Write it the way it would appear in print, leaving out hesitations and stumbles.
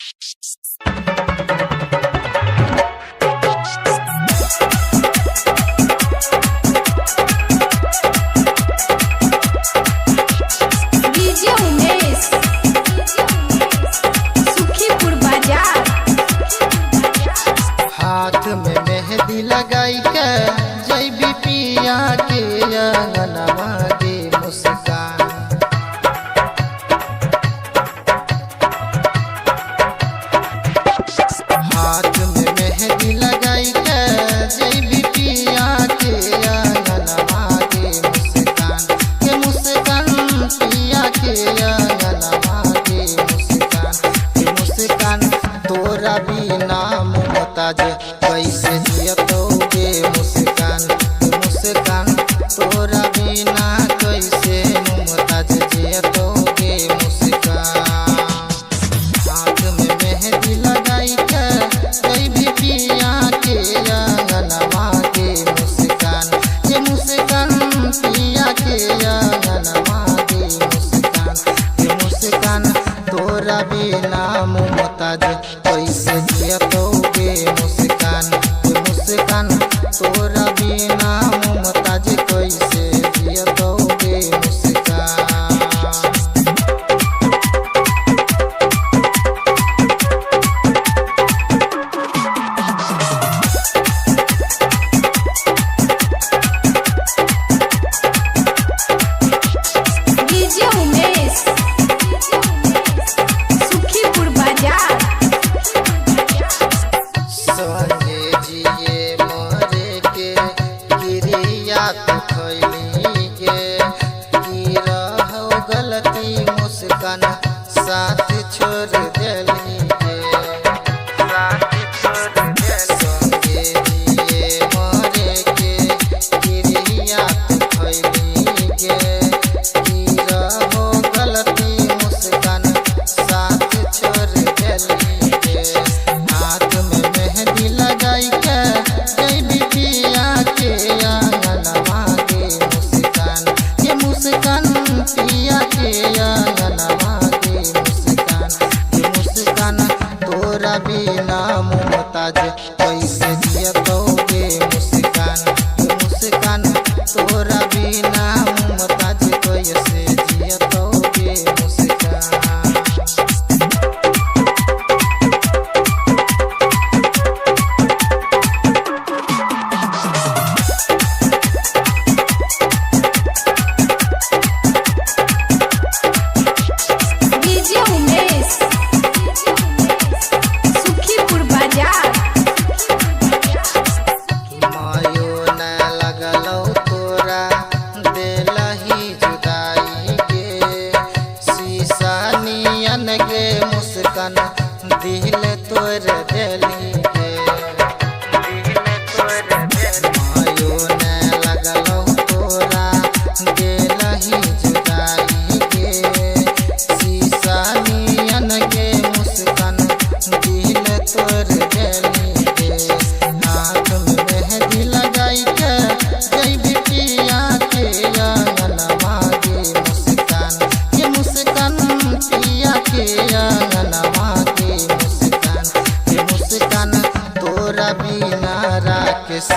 DJ Umesh Sukhipur बाजार। हाथ में मेहंदी लगाई के जैबी पिया के अंगनवा दे मुस्कान। हाथ में मेहंदी लगाई के जैबी पिया के अंगनवा दे मुस्कान। के मुस्कान पिया के अंगनवा दे मुस्कान। के मुस्कान तोरा बिना मुमताज कैसे जियतोगे मुस्कान। मुस्कान तोरा बिना कैसे मुमताज जियतोगे मुस्कान। हाथ में मेहंदी लगाई के जैबी पिया के अंगनवा के मुस्कान। ये मुस्कान पिया के अंगनवा के मुस्कान। ये मुस्कान तोरा बिना मुमताज कैसे जियतोगे मुस्कान। ये मुस्कान तोरा बिना मुमताज कैसे जियतोगे मुस्कान। डीजे उमेश सुखीपुर बाजार। संगे जिए मरे के गिरिया तो खैली गे। की रहो गलती मुस्कान साथ छोड़ देली गे। संगे जिए मरे के गिरिया तो खैली गे। की रहो गलती मुस्कान साथ छोड़ देली गे। हाथ में मेहंदी लगाई के जैबी पिया के अंगनवा के मुस्कान। ये मुस्कान पिया के अंगनवा के मुस्कान। ये मुस्कान तोरा बिना मुमताज कैसे जियतोगे मुस्कान। ये मुस्कान तोरा बिना मुमताज कैसे जियतोगे मुस्कान। डीजे उमेश सुखीपुर बाजार। मायो न लगलौ तोरा देलही जुदाई गे। शीशा नियन गे मुस्कान दिल तोर देली गे। मायो न लगलौ तोरा देलही जुदाई गे। शीशा नियन गे मुस्कान दिल तोर देली गे। हाथ में मेहंदी लगाई के जैबी पिया के अंगनवा के मुस्कान। ये मुस्कान पिया के अंगनवा के मुस्कान। ये मुस्कान तोरा बिना राकेश